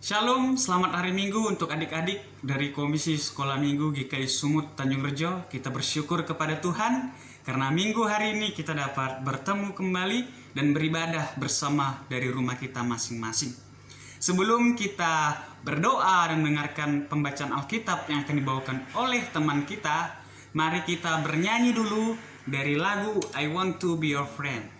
Shalom, selamat hari Minggu untuk adik-adik dari Komisi Sekolah Minggu GKI Sumut Tanjung Rejo. Kita bersyukur kepada Tuhan karena minggu hari ini kita dapat bertemu kembali dan beribadah bersama dari rumah kita masing-masing. Sebelum kita berdoa dan mendengarkan pembacaan Alkitab yang akan dibawakan oleh teman kita, mari kita bernyanyi dulu dari lagu I Want to Be Your Friend.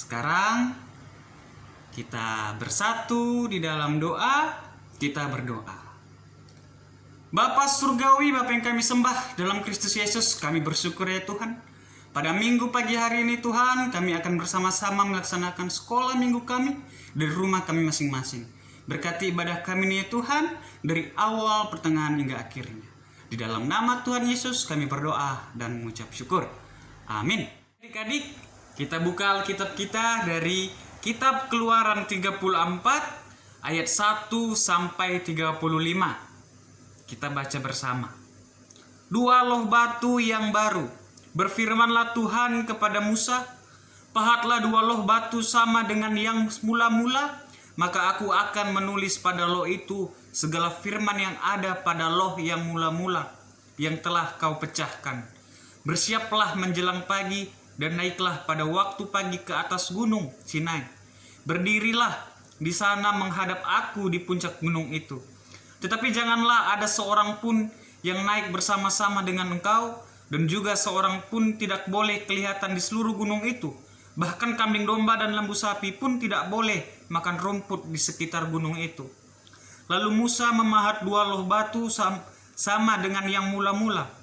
Sekarang kita bersatu di dalam doa, kita berdoa. Bapa Surgawi, Bapa yang kami sembah dalam Kristus Yesus, kami bersyukur ya Tuhan. Pada minggu pagi hari ini Tuhan, kami akan bersama-sama melaksanakan sekolah minggu kami dari rumah kami masing-masing. Berkati ibadah kami ini ya Tuhan, dari awal, pertengahan hingga akhirnya. Di dalam nama Tuhan Yesus kami berdoa dan mengucap syukur. Amin. Adik-adik, kita buka Alkitab kita dari Kitab Keluaran 34 ayat 1 sampai 35. Kita baca bersama. Dua loh batu yang baru. Berfirmanlah Tuhan kepada Musa, pahatlah dua loh batu sama dengan yang mula-mula, maka aku akan menulis pada loh itu segala firman yang ada pada loh yang mula-mula yang telah kau pecahkan. Bersiaplah menjelang pagi dan naiklah pada waktu pagi ke atas gunung Sinai. Berdirilah di sana menghadap aku di puncak gunung itu. Tetapi janganlah ada seorang pun yang naik bersama-sama dengan engkau, dan juga seorang pun tidak boleh kelihatan di seluruh gunung itu. Bahkan kambing domba dan lembu sapi pun tidak boleh makan rumput di sekitar gunung itu. Lalu Musa memahat dua loh batu sama dengan yang mula-mula.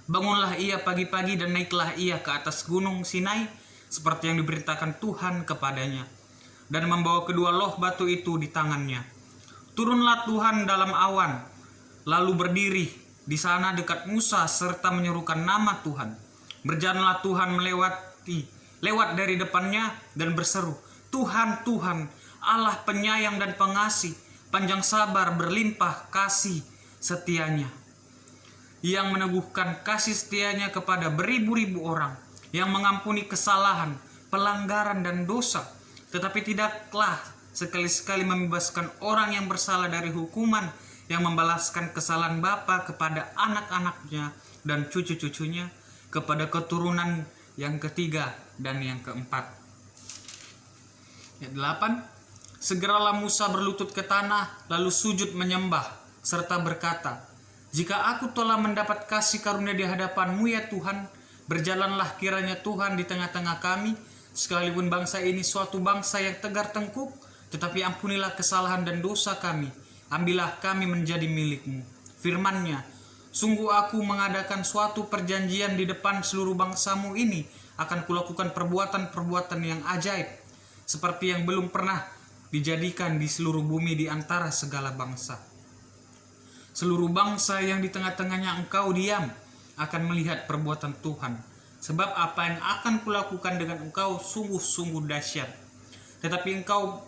Bangunlah ia pagi-pagi dan naiklah ia ke atas gunung Sinai seperti yang diberitakan Tuhan kepadanya, dan membawa kedua loh batu itu di tangannya. Turunlah Tuhan dalam awan, lalu berdiri di sana dekat Musa serta menyerukan nama Tuhan. Berjalanlah Tuhan lewat dari depannya dan berseru, Tuhan, Tuhan, Allah penyayang dan pengasih, panjang sabar, berlimpah kasih setianya, yang meneguhkan kasih setianya kepada beribu-ribu orang, yang mengampuni kesalahan, pelanggaran dan dosa, tetapi tidaklah sekali-sekali membebaskan orang yang bersalah dari hukuman, yang membalaskan kesalahan bapa kepada anak-anaknya dan cucu-cucunya, kepada keturunan yang ketiga dan yang keempat. Ayat 8. Segeralah Musa berlutut ke tanah, lalu sujud menyembah, serta berkata, jika aku telah mendapat kasih karunia di hadapan-Mu ya Tuhan, berjalanlah kiranya Tuhan di tengah-tengah kami, sekalipun bangsa ini suatu bangsa yang tegar tengkuk, tetapi ampunilah kesalahan dan dosa kami, ambillah kami menjadi milik-Mu. Firman-Nya, sungguh aku mengadakan suatu perjanjian di depan seluruh bangsa-Mu ini, akan kulakukan perbuatan-perbuatan yang ajaib, seperti yang belum pernah dijadikan di seluruh bumi di antara segala bangsa. Seluruh bangsa yang di tengah-tengahnya engkau diam akan melihat perbuatan Tuhan. Sebab apa yang akan kulakukan dengan engkau sungguh-sungguh dahsyat. Tetapi engkau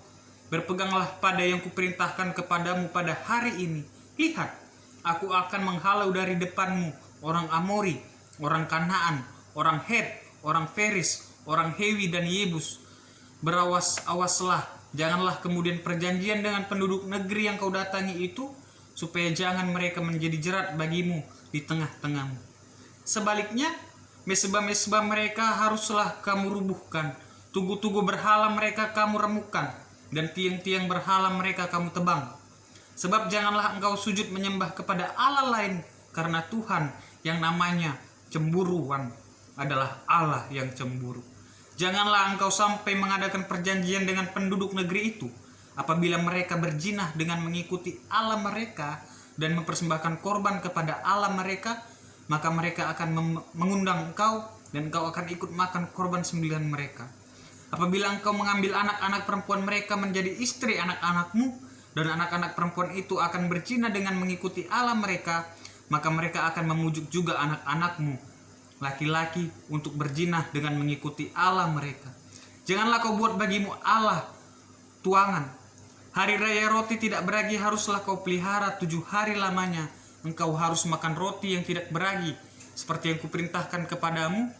berpeganglah pada yang kuperintahkan kepadamu pada hari ini. Lihat, aku akan menghalau dari depanmu orang Amori, orang Kanaan, orang Het, orang Feris, orang Hewi dan Yebus. Berawas-awaslah, janganlah kemudian perjanjian dengan penduduk negeri yang kau datangi itu, supaya jangan mereka menjadi jerat bagimu di tengah-tengahmu. Sebaliknya, mesbah-mesbah mereka haruslah kamu rubuhkan, tugu-tugu berhala mereka kamu remukkan, dan tiang-tiang berhala mereka kamu tebang. Sebab janganlah engkau sujud menyembah kepada Allah lain, karena Tuhan yang namanya cemburuan adalah Allah yang cemburu. Janganlah engkau sampai mengadakan perjanjian dengan penduduk negeri itu. Apabila mereka berzina dengan mengikuti Allah mereka dan mempersembahkan korban kepada Allah mereka, maka mereka akan mengundang engkau dan engkau akan ikut makan korban sembelihan mereka. Apabila engkau mengambil anak-anak perempuan mereka menjadi istri anak-anakmu, dan anak-anak perempuan itu akan berzina dengan mengikuti Allah mereka, maka mereka akan memujuk juga anak-anakmu laki-laki untuk berzina dengan mengikuti Allah mereka. Janganlah kau buat bagimu Allah tuangan. Hari raya roti tidak beragi haruslah kau pelihara 7 hari lamanya. Engkau harus makan roti yang tidak beragi, seperti yang kuperintahkan kepadamu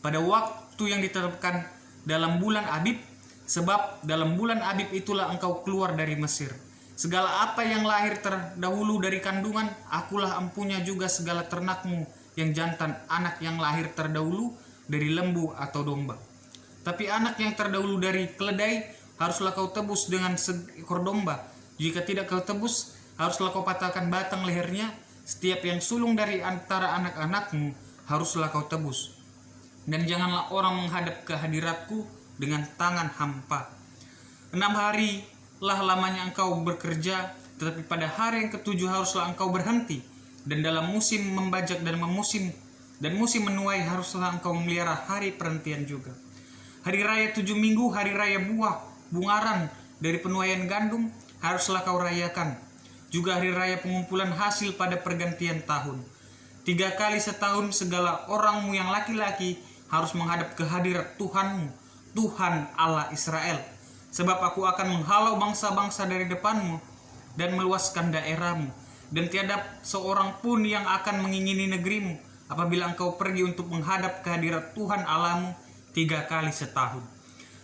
pada waktu yang ditetapkan dalam bulan Abib, sebab dalam bulan Abib itulah engkau keluar dari Mesir. Segala apa yang lahir terdahulu dari kandungan, akulah empunya juga segala ternakmu yang jantan, anak yang lahir terdahulu dari lembu atau domba. Tapi anak yang terdahulu dari keledai haruslah kau tebus dengan seekor domba. Jika tidak kau tebus, haruslah kau patahkan batang lehernya. Setiap yang sulung dari antara anak-anakmu haruslah kau tebus. Dan janganlah orang menghadap ke hadiratku dengan tangan hampa. 6 hari lah lamanya engkau bekerja, tetapi pada hari yang ke-7 haruslah engkau berhenti. Dan dalam musim membajak dan musim menuai haruslah engkau memelihara hari perhentian juga. Hari raya 7 minggu, hari raya buah, bungaran dari penuaian gandum haruslah kau rayakan. Juga hari raya pengumpulan hasil pada pergantian tahun. 3 kali setahun segala orangmu yang laki-laki harus menghadap ke hadirat Tuhanmu, Tuhan Allah Israel. Sebab aku akan menghalau bangsa-bangsa dari depanmu dan meluaskan daerahmu. Dan tiada seorang pun yang akan mengingini negerimu apabila engkau pergi untuk menghadap ke hadirat Tuhan Allahmu 3 kali setahun.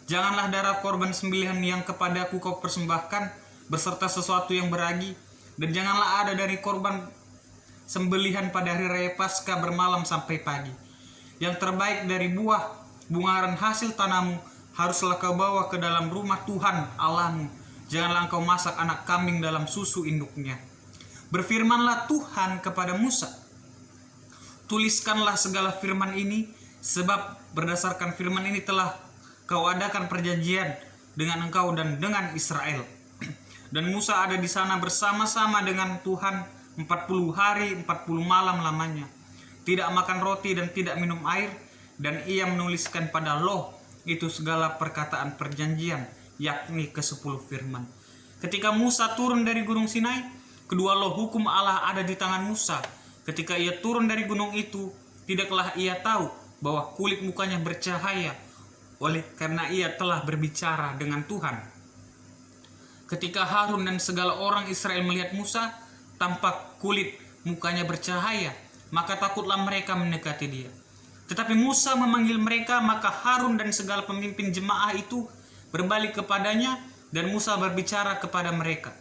Janganlah darah korban sembelihan yang kepadaku kau persembahkan beserta sesuatu yang beragi, dan janganlah ada dari korban sembelihan pada hari raya Paskah bermalam sampai pagi. Yang terbaik dari buah bungaran hasil tanahmu haruslah kau bawa ke dalam rumah Tuhan Allahmu. Janganlah engkau masak anak kambing dalam susu induknya. Berfirmanlah Tuhan kepada Musa, tuliskanlah segala firman ini, sebab berdasarkan firman ini telah kau adakan perjanjian dengan engkau dan dengan Israel. Dan Musa ada di sana bersama-sama dengan Tuhan 40 hari 40 malam lamanya, tidak makan roti dan tidak minum air, dan ia menuliskan pada loh itu segala perkataan perjanjian, yakni ke-10 firman. Ketika Musa turun dari gunung Sinai, kedua loh hukum Allah ada di tangan Musa. Ketika ia turun dari gunung itu, tidaklah ia tahu bahwa kulit mukanya bercahaya, oleh karena ia telah berbicara dengan Tuhan. Ketika Harun dan segala orang Israel melihat Musa, tampak kulit mukanya bercahaya, maka takutlah mereka mendekati dia. Tetapi Musa memanggil mereka, maka Harun dan segala pemimpin jemaah itu berbalik kepadanya, dan Musa berbicara kepada mereka.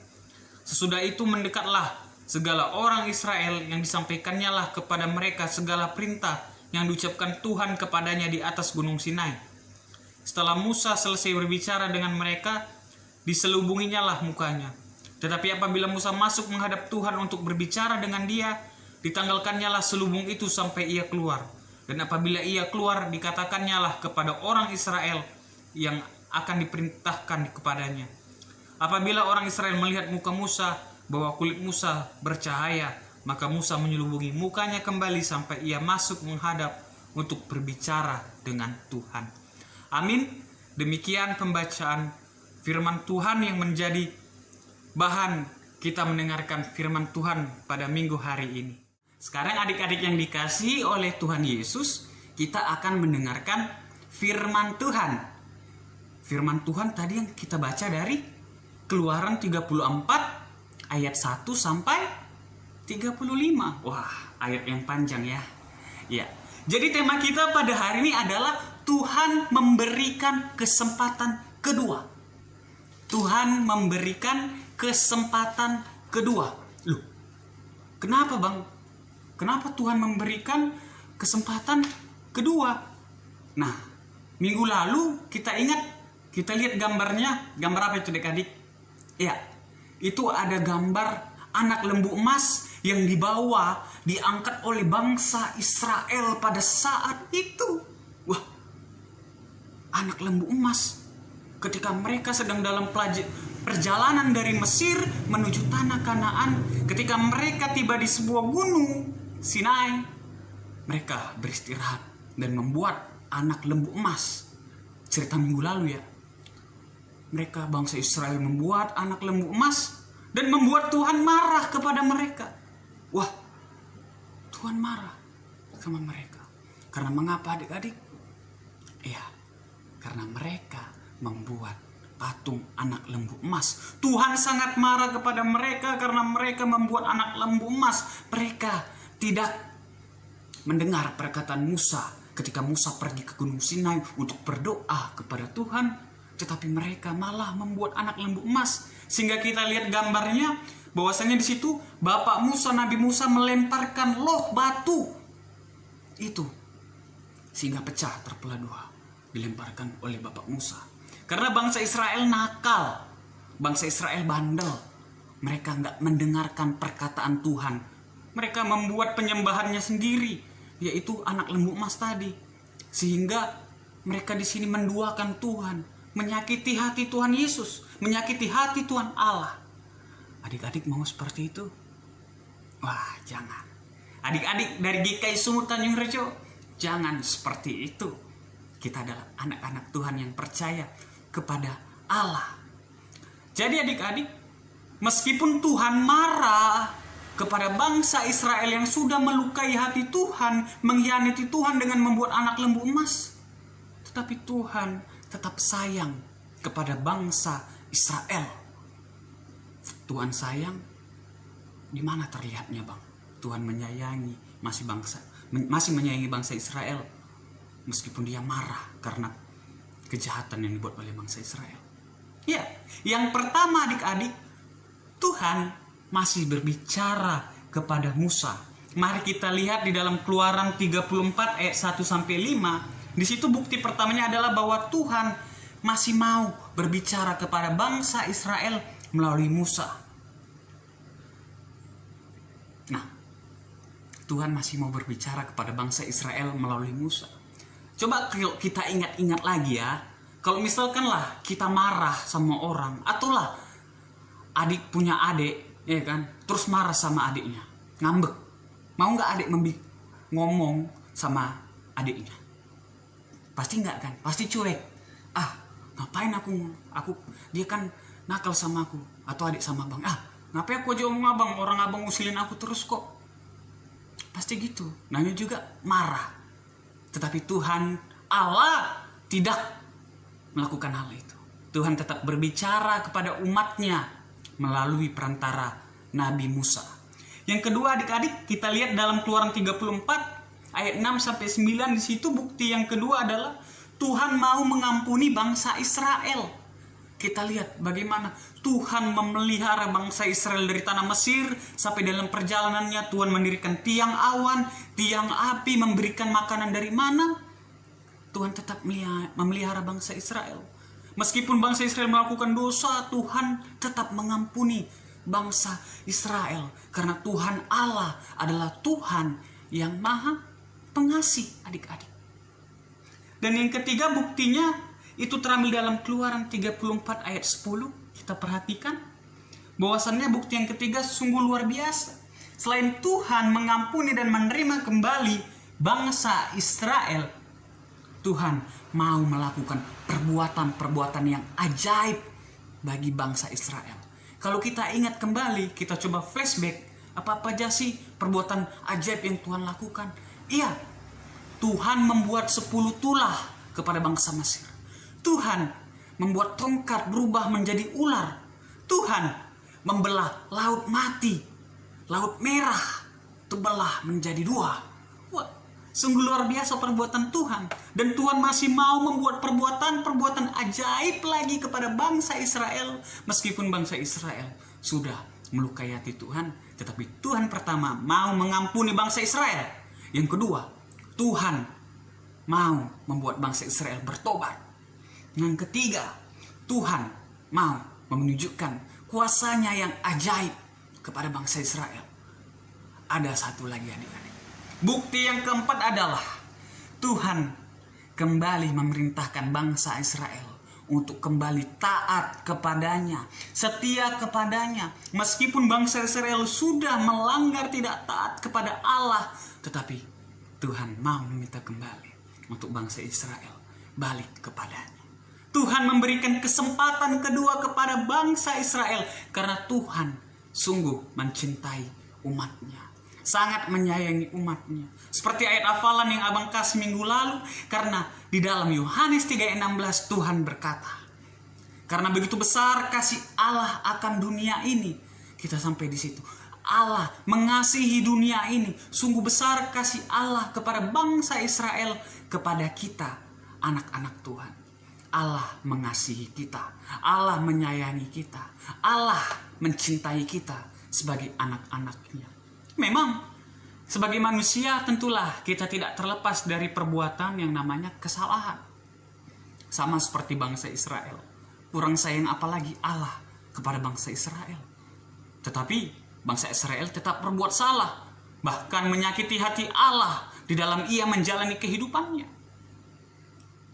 Sesudah itu mendekatlah segala orang Israel yang disampaikannya lah kepada mereka segala perintah yang diucapkan Tuhan kepadanya di atas gunung Sinai. Setelah Musa selesai berbicara dengan mereka, diselubunginya lah mukanya. Tetapi apabila Musa masuk menghadap Tuhan untuk berbicara dengan dia, ditanggalkannya lah selubung itu sampai ia keluar. Dan apabila ia keluar, dikatakannya lah kepada orang Israel yang akan diperintahkan kepadanya. Apabila orang Israel melihat muka Musa, bahwa kulit Musa bercahaya, maka Musa menyelubungi mukanya kembali sampai ia masuk menghadap untuk berbicara dengan Tuhan. Amin. Demikian pembacaan firman Tuhan yang menjadi bahan kita mendengarkan firman Tuhan pada minggu hari ini. Sekarang adik-adik yang dikasihi oleh Tuhan Yesus, kita akan mendengarkan firman Tuhan. Firman Tuhan tadi yang kita baca dari Keluaran 34 ayat 1 sampai 35. Wah, ayat yang panjang ya. Ya. Jadi tema kita pada hari ini adalah Tuhan memberikan kesempatan kedua. Tuhan memberikan kesempatan kedua. Loh, kenapa Bang? Kenapa Tuhan memberikan kesempatan kedua? Nah, minggu lalu kita lihat gambarnya. Gambar apa itu adik-adik? Ya, itu ada gambar anak lembu emas yang diangkat oleh bangsa Israel pada saat itu. Wah, anak lembu emas ketika mereka sedang dalam perjalanan dari Mesir menuju tanah Kanaan. Ketika mereka tiba di sebuah gunung Sinai, mereka beristirahat dan membuat anak lembu emas. Cerita minggu lalu ya, mereka bangsa Israel membuat anak lembu emas dan membuat Tuhan marah kepada mereka. Wah, Tuhan marah sama mereka. Karena mengapa adik-adik? Ya, karena mereka membuat patung anak lembu emas. Tuhan sangat marah kepada mereka karena mereka membuat anak lembu emas. Mereka tidak mendengar perkataan Musa ketika Musa pergi ke Gunung Sinai untuk berdoa kepada Tuhan, tetapi mereka malah membuat anak lembu emas. Sehingga kita lihat gambarnya bahwasanya di situ Bapak Musa, Nabi Musa melemparkan loh batu itu sehingga pecah terbelah dua, dilemparkan oleh Bapak Musa. Karena bangsa Israel nakal, bangsa Israel bandel, mereka nggak mendengarkan perkataan Tuhan. Mereka membuat penyembahannya sendiri, yaitu anak lembu emas tadi, sehingga mereka di sini menduakan Tuhan, menyakiti hati Tuhan Yesus, menyakiti hati Tuhan Allah. Adik-adik mau seperti itu? Wah, jangan. Adik-adik dari GKI Sumur Tanjung Rejo, jangan seperti itu. Kita adalah anak-anak Tuhan yang percaya kepada Allah. Jadi adik-adik, meskipun Tuhan marah kepada bangsa Israel yang sudah melukai hati Tuhan, mengkhianati Tuhan dengan membuat anak lembu emas, tetapi Tuhan tetap sayang kepada bangsa Israel. Tuhan sayang, di mana terlihatnya bang? Tuhan menyayangi, masih menyayangi bangsa Israel, meskipun dia marah karena kejahatan yang dibuat oleh bangsa Israel. Ya, yang pertama adik-adik, Tuhan masih berbicara kepada Musa. Mari kita lihat di dalam Keluaran 34 ayat 1-5. Di situ bukti pertamanya adalah bahwa Tuhan masih mau berbicara kepada bangsa Israel melalui Musa. Nah, Tuhan masih mau berbicara kepada bangsa Israel melalui Musa. Coba kita ingat-ingat lagi ya. Kalau misalkanlah kita marah sama orang, ataulah adik punya adik, ya kan, terus marah sama adiknya, ngambek, mau nggak adik ngomong sama adiknya? Pasti nggak kan? Pasti cuek. Ah, ngapain aku dia kan nakal sama aku, atau adik sama abang. Ah, ngapain aku aja ngomong abang, orang abang ngusilin aku terus kok. Pasti gitu. Namanya juga marah. Tetapi Tuhan Allah tidak melakukan hal itu. Tuhan tetap berbicara kepada umatnya melalui perantara Nabi Musa. Yang kedua adik-adik, kita lihat dalam Keluaran 34 ayat 6-9. Di situ bukti yang kedua adalah Tuhan mau mengampuni bangsa Israel. Kita lihat bagaimana Tuhan memelihara bangsa Israel dari tanah Mesir sampai dalam perjalanannya Tuhan mendirikan tiang awan, tiang api, memberikan makanan dari mana. Tuhan tetap memelihara bangsa Israel. Meskipun bangsa Israel melakukan dosa, Tuhan tetap mengampuni bangsa Israel. Karena Tuhan Allah adalah Tuhan yang maha pengasih adik-adik. Dan yang ketiga buktinya itu terambil dalam Keluaran 34 ayat 10. Kita perhatikan bahwasannya bukti yang ketiga sungguh luar biasa. Selain Tuhan mengampuni dan menerima kembali bangsa Israel, Tuhan mau melakukan perbuatan-perbuatan yang ajaib bagi bangsa Israel. Kalau kita ingat kembali, kita coba flashback, apa-apa aja sih perbuatan ajaib yang Tuhan lakukan? Iya, Tuhan membuat 10 tulah kepada bangsa Mesir. Tuhan membuat tongkat berubah menjadi ular. Tuhan membelah laut mati, laut merah terbelah menjadi 2. Wah, sungguh luar biasa perbuatan Tuhan. Dan Tuhan masih mau membuat perbuatan-perbuatan ajaib lagi kepada bangsa Israel. Meskipun bangsa Israel sudah melukai hati Tuhan, tetapi Tuhan pertama mau mengampuni bangsa Israel. Yang kedua, Tuhan mau membuat bangsa Israel bertobat. Yang ketiga, Tuhan mau menunjukkan kuasanya yang ajaib kepada bangsa Israel. Ada satu lagi adik-adik. Bukti yang keempat adalah Tuhan kembali memerintahkan bangsa Israel untuk kembali taat kepadanya, setia kepadanya. Meskipun bangsa Israel sudah melanggar, tidak taat kepada Allah, tetapi Tuhan mau meminta kembali untuk bangsa Israel balik kepadanya. Tuhan memberikan kesempatan kedua kepada bangsa Israel karena Tuhan sungguh mencintai umatnya, sangat menyayangi umatnya. Seperti ayat hafalan yang abang kasih minggu lalu, karena di dalam Yohanes 3:16 Tuhan berkata, karena begitu besar kasih Allah akan dunia ini. Kita sampai di situ. Allah mengasihi dunia ini. Sungguh besar kasih Allah kepada bangsa Israel, kepada kita, anak-anak Tuhan. Allah mengasihi kita. Allah menyayangi kita. Allah mencintai kita sebagai anak-anaknya. Memang sebagai manusia tentulah kita tidak terlepas dari perbuatan yang namanya kesalahan. Sama seperti bangsa Israel. Kurang sayang apalagi Allah kepada bangsa Israel. Tetapi bangsa Israel tetap berbuat salah. Bahkan menyakiti hati Allah di dalam ia menjalani kehidupannya.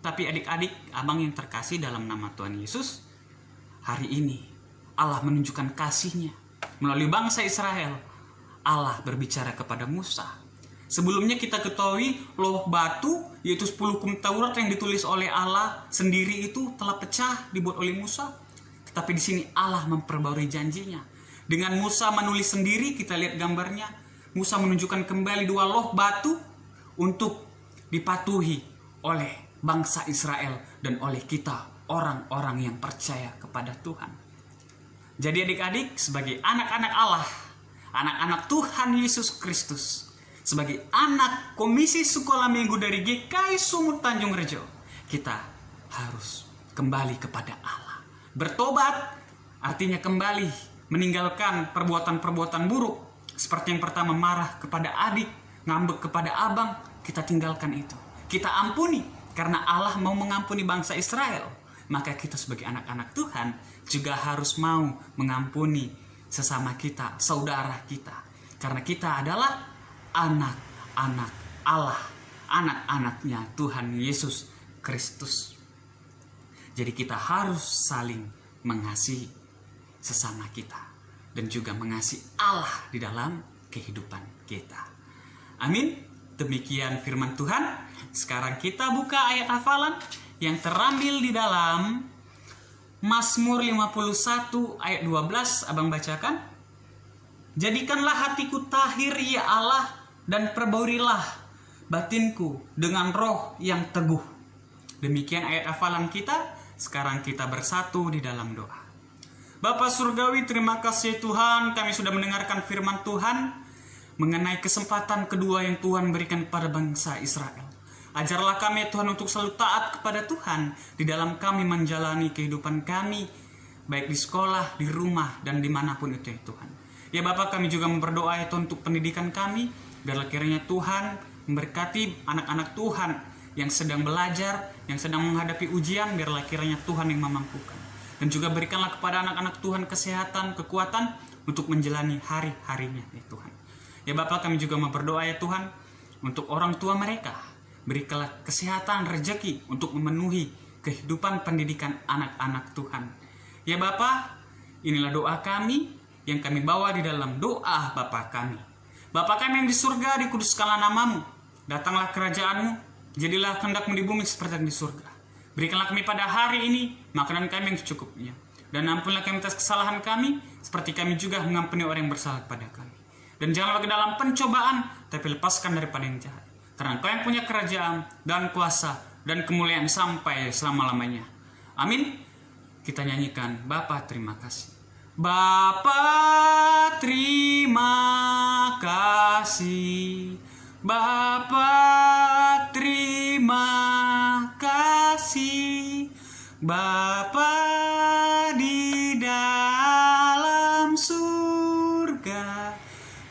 Tapi adik-adik, abang yang terkasih dalam nama Tuhan Yesus, hari ini Allah menunjukkan kasih-Nya melalui bangsa Israel. Allah berbicara kepada Musa. Sebelumnya kita ketahui loh batu, yaitu 10 hukum Taurat yang ditulis oleh Allah sendiri itu telah pecah dibuat oleh Musa. Tetapi di sini Allah memperbarui janjinya. Dengan Musa menulis sendiri, kita lihat gambarnya. Musa menunjukkan kembali 2 loh batu untuk dipatuhi oleh bangsa Israel dan oleh kita, orang-orang yang percaya kepada Tuhan. Jadi adik-adik, sebagai anak-anak Allah, anak-anak Tuhan Yesus Kristus, sebagai anak Komisi Sekolah Minggu dari GKI Sumut Tanjung Rejo, kita harus kembali kepada Allah. Bertobat artinya kembali meninggalkan perbuatan-perbuatan buruk. Seperti yang pertama, marah kepada adik, ngambek kepada abang, kita tinggalkan itu. Kita ampuni. Karena Allah mau mengampuni bangsa Israel, maka kita sebagai anak-anak Tuhan juga harus mau mengampuni sesama kita, saudara kita. Karena kita adalah anak-anak Allah, anak-anaknya Tuhan Yesus Kristus. Jadi kita harus saling mengasihi sesama kita dan juga mengasihi Allah di dalam kehidupan kita. Amin. Demikian firman Tuhan. Sekarang kita buka ayat hafalan yang terambil di dalam Mazmur 51 ayat 12. Abang bacakan. Jadikanlah hatiku tahir ya Allah, dan perbaurilah batinku dengan roh yang teguh. Demikian ayat hafalan kita. Sekarang kita bersatu di dalam doa. Bapa Surgawi, terima kasih Tuhan, kami sudah mendengarkan firman Tuhan mengenai kesempatan kedua yang Tuhan berikan kepada bangsa Israel. Ajarlah kami Tuhan untuk selalu taat kepada Tuhan di dalam kami menjalani kehidupan kami, baik di sekolah, di rumah, dan dimanapun itu ya Tuhan. Ya Bapa, kami juga berdoa ya Tuhan untuk pendidikan kami, biarlah kiranya Tuhan memberkati anak-anak Tuhan yang sedang belajar, yang sedang menghadapi ujian, biarlah kiranya Tuhan yang memampukan. Dan juga berikanlah kepada anak-anak Tuhan kesehatan, kekuatan untuk menjalani hari-harinya ya Tuhan. Ya Bapa, kami juga mau berdoa ya Tuhan untuk orang tua mereka. Berikanlah kesehatan, rezeki untuk memenuhi kehidupan pendidikan anak-anak Tuhan. Ya Bapa, inilah doa kami yang kami bawa di dalam doa Bapa kami. Bapa kami yang di surga, dikuduskanlah namamu. Datanglah kerajaanmu, jadilah kehendakmu di bumi seperti yang di surga. Berikanlah kami pada hari ini makanan kami yang secukupnya. Dan ampunilah kami atas kesalahan kami, seperti kami juga mengampuni orang yang bersalah pada kami. Dan janganlah ke dalam pencobaan, tapi lepaskan daripada yang jahat. Karena Engkau yang punya kerajaan dan kuasa dan kemuliaan sampai selama-lamanya. Amin. Kita nyanyikan, Bapa terima kasih. Bapa terima kasih. Bapa terima kasih. Bapa di dalam surga,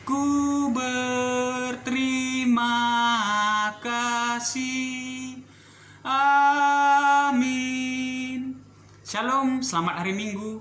ku berterima kasih. Amin. Shalom, selamat hari Minggu.